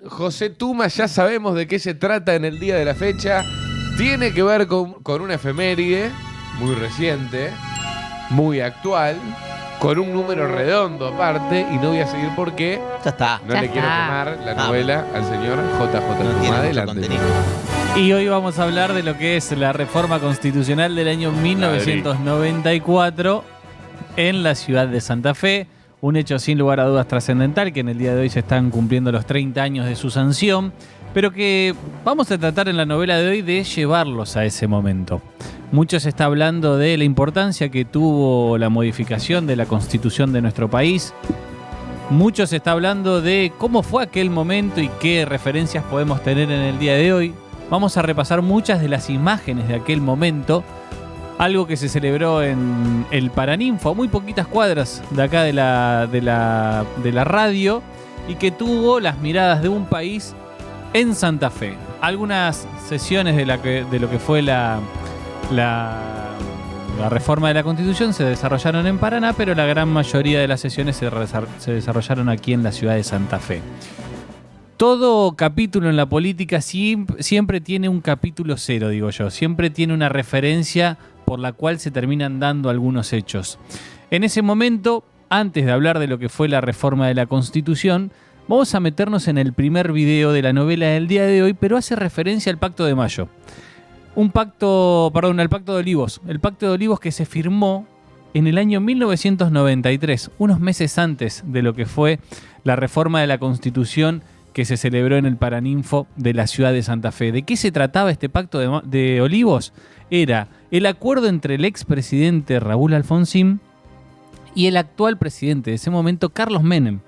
José Tuma, ya sabemos de qué se trata en el día de la fecha. Tiene que ver con una efeméride muy reciente, muy actual, con un número redondo aparte, y no voy a seguir por qué. Ya está. No le quiero quemar la novela al señor JJ Tuma. Adelante. Y hoy vamos a hablar de lo que es la reforma constitucional del año 1994 en la ciudad de Santa Fe. Un hecho sin lugar a dudas trascendental, que en el día de hoy se están cumpliendo los 30 años de su sanción, pero que vamos a tratar en la novela de hoy de llevarlos a ese momento. Mucho se está hablando de la importancia que tuvo la modificación de la Constitución de nuestro país. Mucho se está hablando de cómo fue aquel momento y qué referencias podemos tener en el día de hoy. Vamos a repasar muchas de las imágenes de aquel momento. Algo que se celebró en el Paraninfo, a muy poquitas cuadras de acá de la radio, y que tuvo las miradas de un país en Santa Fe. Algunas sesiones de lo que fue la reforma de la Constitución se desarrollaron en Paraná, pero la gran mayoría de las sesiones se desarrollaron aquí en la ciudad de Santa Fe. Todo capítulo en la política siempre tiene un capítulo cero, digo yo. Siempre tiene una referencia por la cual se terminan dando algunos hechos. En ese momento, antes de hablar de lo que fue la reforma de la Constitución, vamos a meternos en el primer video de la novela del día de hoy, pero hace referencia al Pacto de Mayo. Al Pacto de Olivos. El Pacto de Olivos que se firmó en el año 1993, unos meses antes de lo que fue la reforma de la Constitución que se celebró en el Paraninfo de la ciudad de Santa Fe. ¿De qué se trataba este Pacto de Olivos? Era el acuerdo entre el expresidente Raúl Alfonsín y el actual presidente de ese momento, Carlos Menem.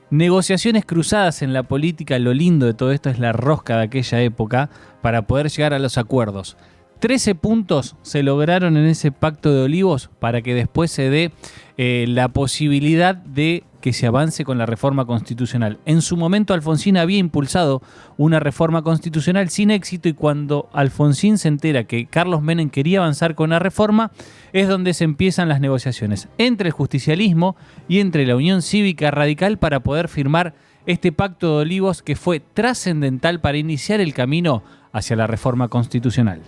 Negociaciones cruzadas en la política. Lo lindo de todo esto es la rosca de aquella época para poder llegar a los acuerdos. 13 puntos se lograron en ese Pacto de Olivos para que después se dé la posibilidad de que se avance con la reforma constitucional. En su momento Alfonsín había impulsado una reforma constitucional sin éxito, y cuando Alfonsín se entera que Carlos Menem quería avanzar con la reforma, es donde se empiezan las negociaciones entre el justicialismo y entre la Unión Cívica Radical para poder firmar este Pacto de Olivos, que fue trascendental para iniciar el camino hacia la reforma constitucional.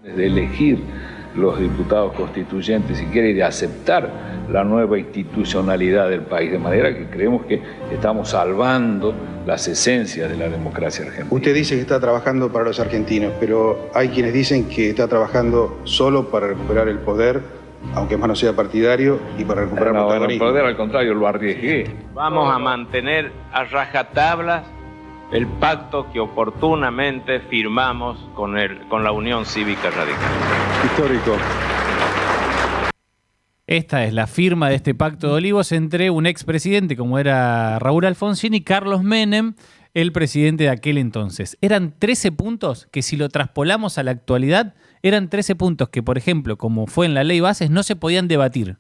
De elegir los diputados constituyentes, si quiere, y de aceptar la nueva institucionalidad del país, de manera que creemos que estamos salvando las esencias de la democracia argentina. Usted dice que está trabajando para los argentinos, pero hay quienes dicen que está trabajando solo para recuperar el poder, aunque más no sea partidario, y para recuperar protagonismo. El poder, al contrario, lo arriesgué. Vamos a mantener a rajatabla el pacto que oportunamente firmamos con la Unión Cívica Radical. Histórico. Esta es la firma de este Pacto de Olivos entre un expresidente como era Raúl Alfonsín y Carlos Menem, el presidente de aquel entonces. Eran 13 puntos que, si lo traspolamos a la actualidad, eran 13 puntos que, por ejemplo, como fue en la ley Bases, no se podían debatir.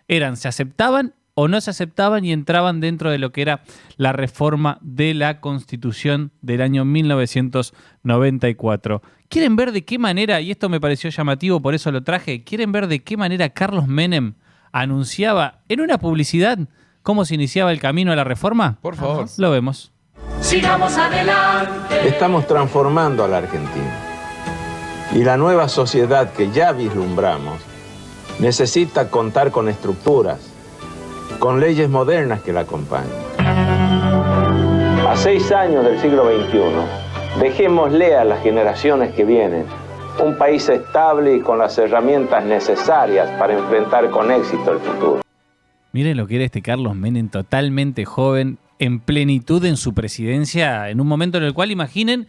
Se aceptaban o no se aceptaban y entraban dentro de lo que era la reforma de la Constitución del año 1994. ¿Quieren ver de qué manera, y esto me pareció llamativo, por eso lo traje, quieren ver de qué manera Carlos Menem anunciaba en una publicidad cómo se iniciaba el camino a la reforma? Por favor. Lo vemos. Sigamos adelante. Estamos transformando a la Argentina. Y la nueva sociedad que ya vislumbramos necesita contar con estructuras, con leyes modernas que la acompañen. A 6 años del siglo XXI, dejémosle a las generaciones que vienen un país estable y con las herramientas necesarias para enfrentar con éxito el futuro. Miren lo que era este Carlos Menem, totalmente joven, en plenitud en su presidencia, en un momento en el cual, imaginen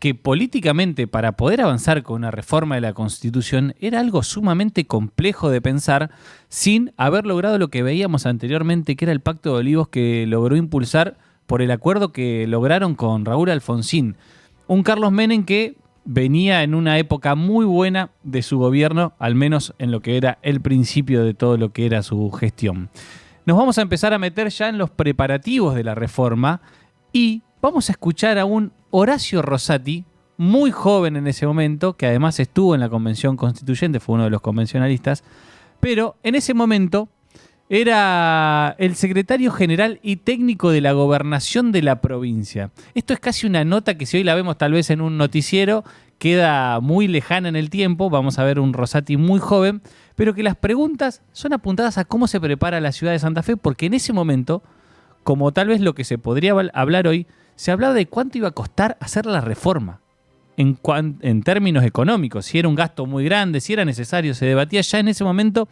que políticamente, para poder avanzar con una reforma de la Constitución, era algo sumamente complejo de pensar sin haber logrado lo que veíamos anteriormente, que era el Pacto de Olivos, que logró impulsar por el acuerdo que lograron con Raúl Alfonsín. Un Carlos Menem que venía en una época muy buena de su gobierno, al menos en lo que era el principio de todo lo que era su gestión. Nos vamos a empezar a meter ya en los preparativos de la reforma y vamos a escuchar a un Horacio Rosati, muy joven en ese momento, que además estuvo en la Convención Constituyente, fue uno de los convencionalistas, pero en ese momento era el secretario general y técnico de la gobernación de la provincia. Esto es casi una nota que si hoy la vemos tal vez en un noticiero, queda muy lejana en el tiempo. Vamos a ver un Rosati muy joven, pero que las preguntas son apuntadas a cómo se prepara la ciudad de Santa Fe, porque en ese momento, como tal vez lo que se podría hablar hoy, se hablaba de cuánto iba a costar hacer la reforma. En términos económicos, si era un gasto muy grande, si era necesario, se debatía ya en ese momento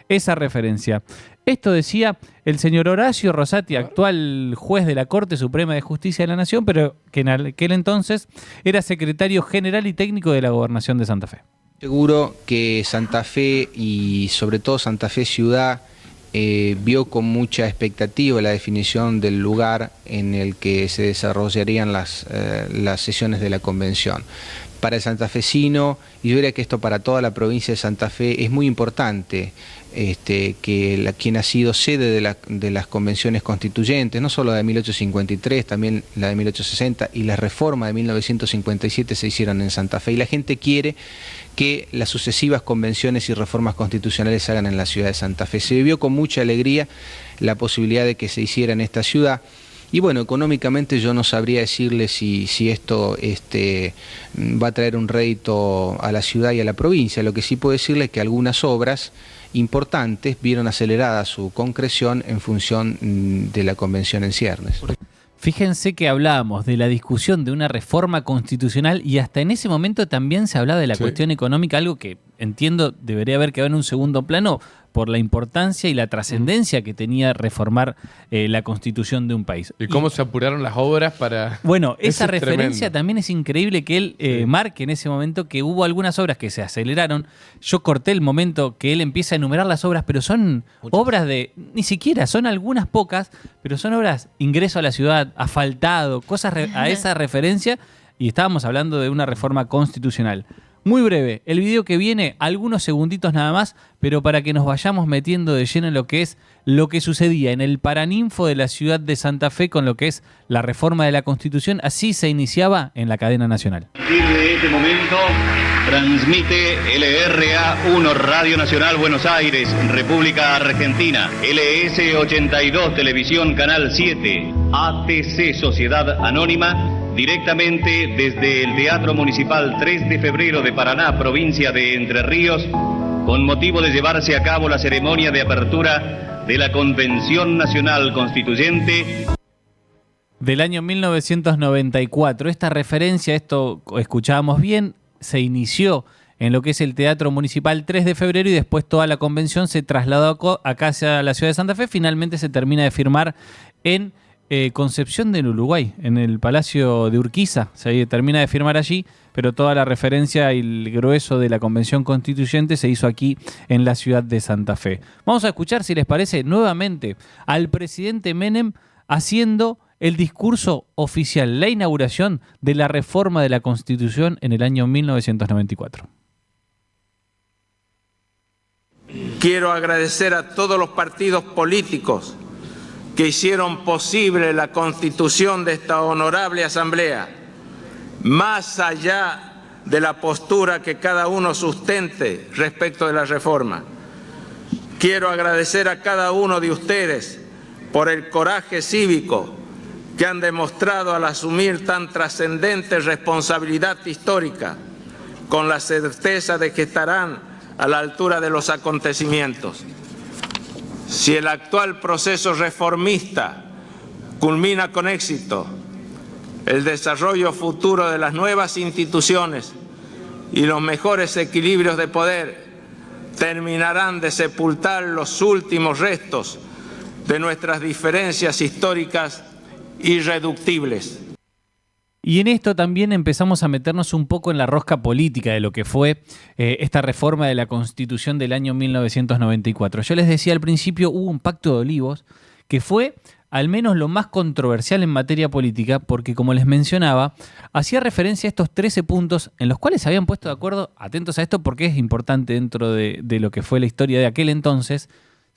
esa referencia. Esto decía el señor Horacio Rosati, actual juez de la Corte Suprema de Justicia de la Nación, pero que en aquel entonces era secretario general y técnico de la Gobernación de Santa Fe. Seguro que Santa Fe y sobre todo Santa Fe Ciudad vio con mucha expectativa la definición del lugar en el que se desarrollarían las sesiones de la convención. Para el santafesino, y yo diría que esto para toda la provincia de Santa Fe, es muy importante que quien ha sido sede de las convenciones constituyentes, no solo la de 1853, también la de 1860 y la reforma de 1957 se hicieron en Santa Fe. Y la gente quiere que las sucesivas convenciones y reformas constitucionales se hagan en la ciudad de Santa Fe. Se vivió con mucha alegría la posibilidad de que se hiciera en esta ciudad. Y bueno, económicamente yo no sabría decirle si esto va a traer un rédito a la ciudad y a la provincia. Lo que sí puedo decirle es que algunas obras importantes vieron acelerada su concreción en función de la convención en ciernes. Fíjense que hablábamos de la discusión de una reforma constitucional y hasta en ese momento también se hablaba de la cuestión económica, algo que entiendo debería haber quedado en un segundo plano por la importancia y la trascendencia que tenía reformar la constitución de un país. ¿Y cómo se apuraron las obras para...? Bueno, esa es referencia tremendo. también es increíble que él marque en ese momento que hubo algunas obras que se aceleraron. Yo corté el momento que él empieza a enumerar las obras, pero son obras de... Ni siquiera, son algunas pocas, pero son obras, ingreso a la ciudad, asfaltado, cosas a esa referencia, y estábamos hablando de una reforma constitucional. Muy breve, el video que viene, algunos segunditos nada más, pero para que nos vayamos metiendo de lleno en lo que es lo que sucedía en el Paraninfo de la ciudad de Santa Fe con lo que es la reforma de la Constitución. Así se iniciaba en la cadena nacional. A partir de este momento transmite LRA1 Radio Nacional Buenos Aires, República Argentina, LS82 Televisión Canal 7, ATC Sociedad Anónima, directamente desde el Teatro Municipal 3 de Febrero de Paraná, provincia de Entre Ríos, con motivo de llevarse a cabo la ceremonia de apertura de la Convención Nacional Constituyente del año 1994. Esta referencia, esto escuchábamos bien, se inició en lo que es el Teatro Municipal 3 de Febrero y después toda la convención se trasladó acá hacia la ciudad de Santa Fe. Finalmente se termina de firmar en Concepción del Uruguay, en el Palacio de Urquiza. Se termina de firmar allí, pero toda la referencia y el grueso de la Convención Constituyente se hizo aquí en la ciudad de Santa Fe. Vamos a escuchar, si les parece, nuevamente al presidente Menem haciendo el discurso oficial, la inauguración de la reforma de la Constitución en el año 1994. Quiero agradecer a todos los partidos políticos que hicieron posible la constitución de esta honorable asamblea, más allá de la postura que cada uno sustente respecto de la reforma. Quiero agradecer a cada uno de ustedes por el coraje cívico que han demostrado al asumir tan trascendente responsabilidad histórica, con la certeza de que estarán a la altura de los acontecimientos. Si el actual proceso reformista culmina con éxito, el desarrollo futuro de las nuevas instituciones y los mejores equilibrios de poder terminarán de sepultar los últimos restos de nuestras diferencias históricas irreductibles. Y en esto también empezamos a meternos un poco en la rosca política de lo que fue esta reforma de la Constitución del año 1994. Yo les decía al principio, hubo un pacto de olivos que fue al menos lo más controversial en materia política, porque como les mencionaba, hacía referencia a estos 13 puntos en los cuales se habían puesto de acuerdo, atentos a esto porque es importante dentro de lo que fue la historia de aquel entonces,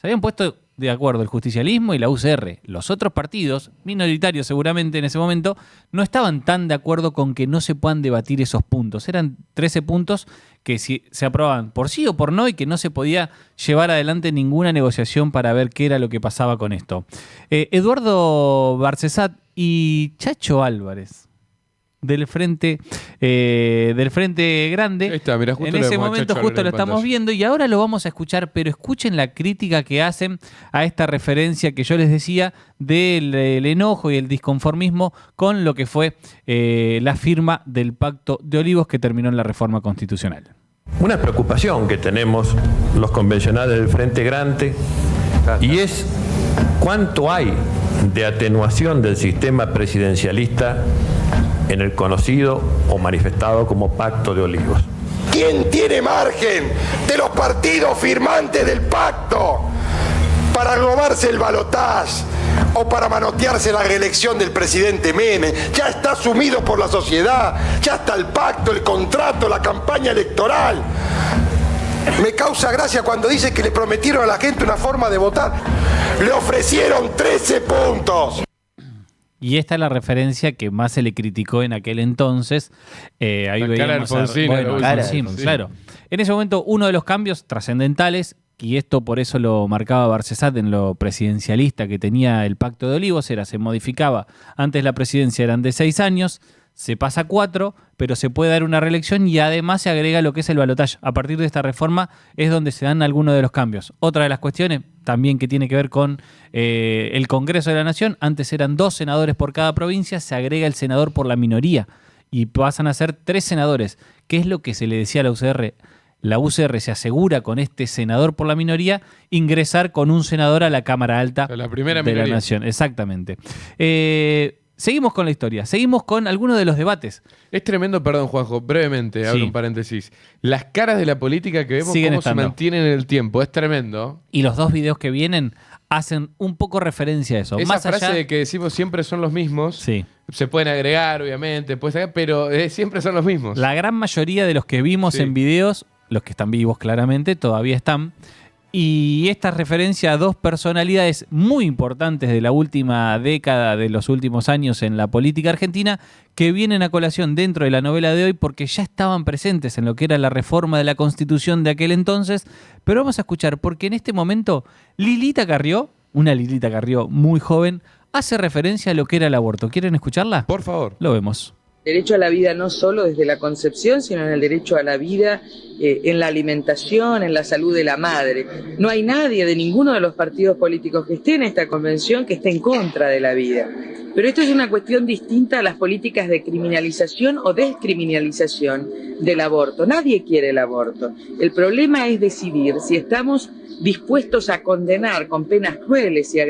Se habían puesto de acuerdo el justicialismo y la UCR. Los otros partidos, minoritarios seguramente en ese momento, no estaban tan de acuerdo con que no se puedan debatir esos puntos. Eran 13 puntos que se aprobaban por sí o por no y que no se podía llevar adelante ninguna negociación para ver qué era lo que pasaba con esto. Eduardo Barcesat y Chacho Álvarez del Frente Grande. Ahí está, mirá, justo en ese lo momento justo lo estamos viendo y ahora lo vamos a escuchar, pero escuchen la crítica que hacen a esta referencia que yo les decía del enojo y el disconformismo con lo que fue la firma del Pacto de Olivos que terminó en la reforma constitucional. Una preocupación que tenemos los convencionales del Frente Grande y es cuánto hay de atenuación del sistema presidencialista en el conocido o manifestado como Pacto de Olivos. ¿Quién tiene margen de los partidos firmantes del pacto para robarse el balotaje o para manotearse la reelección del presidente Menem? Ya está asumido por la sociedad, ya está el pacto, el contrato, la campaña electoral. Me causa gracia cuando dice que le prometieron a la gente una forma de votar. Le ofrecieron 13 puntos. Y esta es la referencia que más se le criticó en aquel entonces. Ahí la veíamos Alfonsín, claro. En ese momento, uno de los cambios trascendentales, y esto por eso lo marcaba Barcesat en lo presidencialista que tenía el Pacto de Olivos, se modificaba. Antes la presidencia eran de 6 años, se pasa a 4, pero se puede dar una reelección y además se agrega lo que es el balotaje. A partir de esta reforma es donde se dan algunos de los cambios. Otra de las cuestiones también que tiene que ver con el Congreso de la Nación. Antes eran 2 senadores por cada provincia, se agrega el senador por la minoría y pasan a ser 3 senadores. ¿Qué es lo que se le decía a la UCR? La UCR se asegura con este senador por la minoría ingresar con un senador a la Cámara Alta la primera de la Nación. Exactamente. Seguimos con la historia, seguimos con algunos de los debates. Es tremendo, perdón Juanjo, brevemente, abro un paréntesis. Las caras de la política que vemos, siguen cómo estando. se mantienen en el tiempo, es tremendo. Y los 2 videos que vienen hacen un poco referencia a eso. Esa Más frase allá de que decimos siempre son los mismos, sí, se pueden agregar, obviamente, pero siempre son los mismos. la gran mayoría de los que vimos en videos, los que están vivos claramente, todavía están. Y esta referencia a 2 personalidades muy importantes de la última década, de los últimos años en la política argentina, que vienen a colación dentro de la novela de hoy porque ya estaban presentes en lo que era la reforma de la Constitución de aquel entonces. Pero vamos a escuchar, porque en este momento Lilita Carrió, una Lilita Carrió muy joven, hace referencia a lo que era el aborto. ¿Quieren escucharla? Por favor. Lo vemos. Derecho a la vida no solo desde la concepción, sino en el derecho a la vida, en la alimentación, en la salud de la madre. No hay nadie de ninguno de los partidos políticos que esté en esta convención que esté en contra de la vida. Pero esto es una cuestión distinta a las políticas de criminalización o descriminalización del aborto. Nadie quiere el aborto. El problema es decidir si estamos dispuestos a condenar con penas crueles y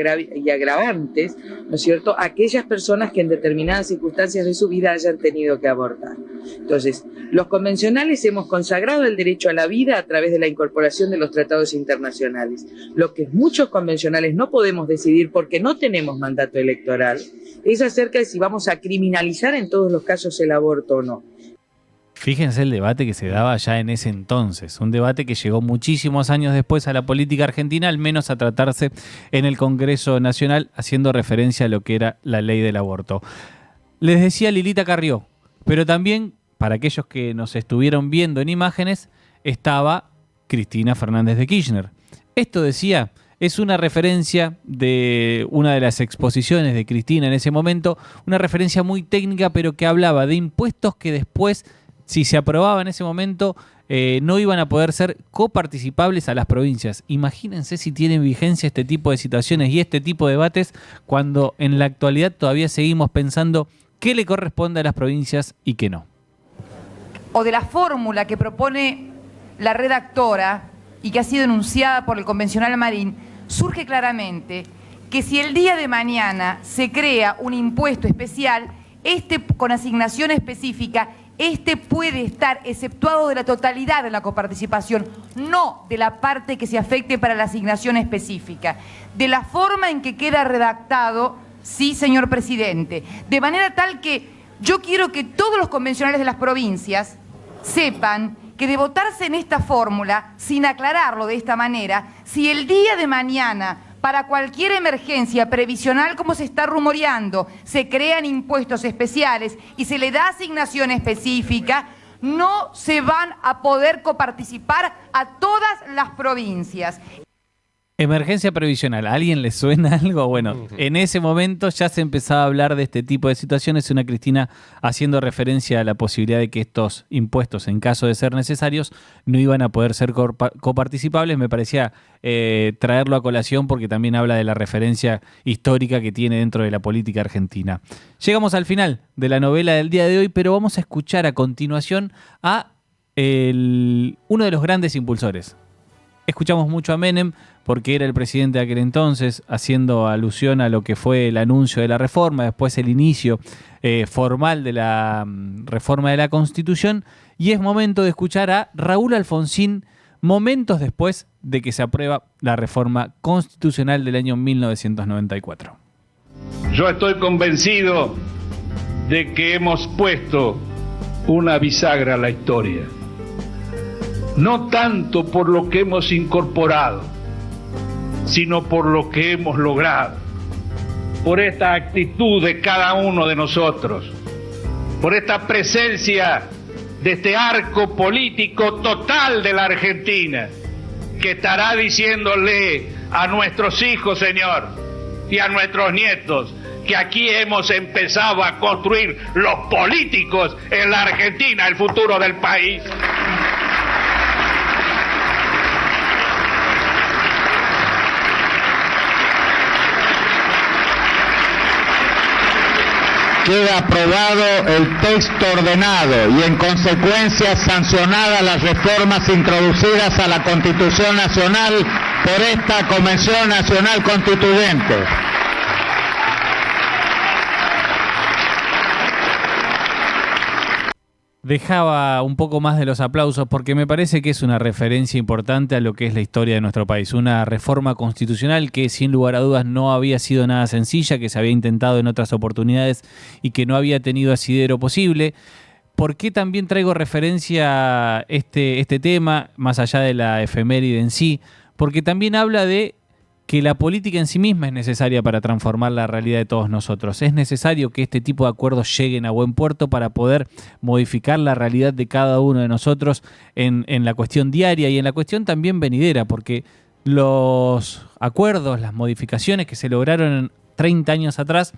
agravantes, ¿no es cierto?, a aquellas personas que en determinadas circunstancias de su vida hayan tenido que abortar. Entonces, los convencionales hemos consagrado el derecho a la vida a través de la incorporación de los tratados internacionales. Lo que muchos convencionales no podemos decidir porque no tenemos mandato electoral es acerca de si vamos a criminalizar en todos los casos el aborto o no. Fíjense el debate que se daba ya en ese entonces, un debate que llegó muchísimos años después a la política argentina, al menos a tratarse en el Congreso Nacional, haciendo referencia a lo que era la ley del aborto. Les decía Lilita Carrió, pero también, para aquellos que nos estuvieron viendo en imágenes, estaba Cristina Fernández de Kirchner. Esto decía, es una referencia de una de las exposiciones de Cristina en ese momento, una referencia muy técnica, pero que hablaba de impuestos que después, si se aprobaba en ese momento, no iban a poder ser coparticipables a las provincias. Imagínense si tienen vigencia este tipo de situaciones y este tipo de debates cuando en la actualidad todavía seguimos pensando qué le corresponde a las provincias y qué no. O de la fórmula que propone la redactora y que ha sido enunciada por el convencional Marín, surge claramente que si el día de mañana se crea un impuesto especial, con asignación específica, puede estar exceptuado de la totalidad de la coparticipación, no de la parte que se afecte para la asignación específica. De la forma en que queda redactado, sí, señor presidente, de manera tal que yo quiero que todos los convencionales de las provincias sepan que de votarse en esta fórmula, sin aclararlo de esta manera, si el día de mañana, para cualquier emergencia previsional como se está rumoreando, se crean impuestos especiales y se le da asignación específica, no se van a poder coparticipar a todas las provincias. Emergencia previsional, ¿a alguien le suena algo? Bueno, en ese momento ya se empezaba a hablar de este tipo de situaciones, una Cristina haciendo referencia a la posibilidad de que estos impuestos, en caso de ser necesarios, no iban a poder ser coparticipables. Me parecía traerlo a colación porque también habla de la referencia histórica que tiene dentro de la política argentina. Llegamos al final de la novela del día de hoy, pero vamos a escuchar a continuación a uno de los grandes impulsores. Escuchamos mucho a Menem porque era el presidente de aquel entonces, haciendo alusión a lo que fue el anuncio de la reforma, después el inicio formal de la reforma de la Constitución, y es momento de escuchar a Raúl Alfonsín momentos después de que se aprueba la reforma constitucional del año 1994. Yo estoy convencido de que hemos puesto una bisagra a la historia. No tanto por lo que hemos incorporado, sino por lo que hemos logrado, por esta actitud de cada uno de nosotros, por esta presencia de este arco político total de la Argentina, que estará diciéndole a nuestros hijos, Señor, y a nuestros nietos, que aquí hemos empezado a construir los políticos en la Argentina, el futuro del país. Queda aprobado el texto ordenado y en consecuencia sancionadas las reformas introducidas a la Constitución Nacional por esta Convención Nacional Constituyente. Dejaba un poco más de los aplausos porque me parece que es una referencia importante a lo que es la historia de nuestro país. Una reforma constitucional que sin lugar a dudas no había sido nada sencilla, que se había intentado en otras oportunidades y que no había tenido asidero posible. ¿Por qué también traigo referencia a este tema, más allá de la efeméride en sí? Porque también habla de que la política en sí misma es necesaria para transformar la realidad de todos nosotros. Es necesario que este tipo de acuerdos lleguen a buen puerto para poder modificar la realidad de cada uno de nosotros en la cuestión diaria y en la cuestión también venidera, porque los acuerdos, las modificaciones que se lograron 30 años atrás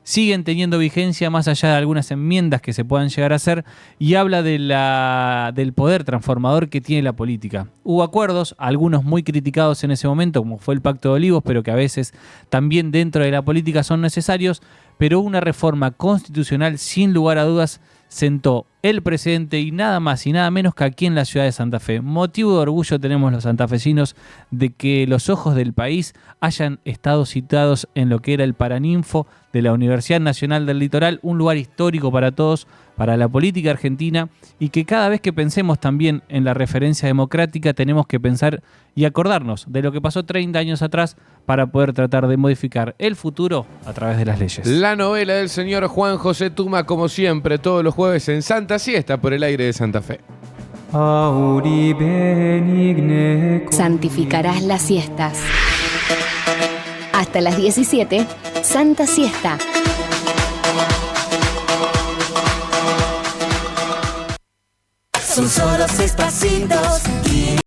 siguen teniendo vigencia más allá de algunas enmiendas que se puedan llegar a hacer, y habla del poder transformador que tiene la política. Hubo acuerdos, algunos muy criticados en ese momento, como fue el Pacto de Olivos, pero que a veces también dentro de la política son necesarios, pero una reforma constitucional sin lugar a dudas sentó el precedente y nada más y nada menos que aquí en la ciudad de Santa Fe. Motivo de orgullo tenemos los santafesinos de que los ojos del país hayan estado citados en lo que era el Paraninfo de la Universidad Nacional del Litoral, un lugar histórico para todos, para la política argentina, y que cada vez que pensemos también en la referencia democrática tenemos que pensar y acordarnos de lo que pasó 30 años atrás para poder tratar de modificar el futuro a través de las leyes. La novela del señor Juan José Tuma, como siempre, todos los jueves en Santa Siesta por el aire de Santa Fe. Santificarás las siestas. Hasta las 17, Santa Siesta. Son solo 6 pasitos.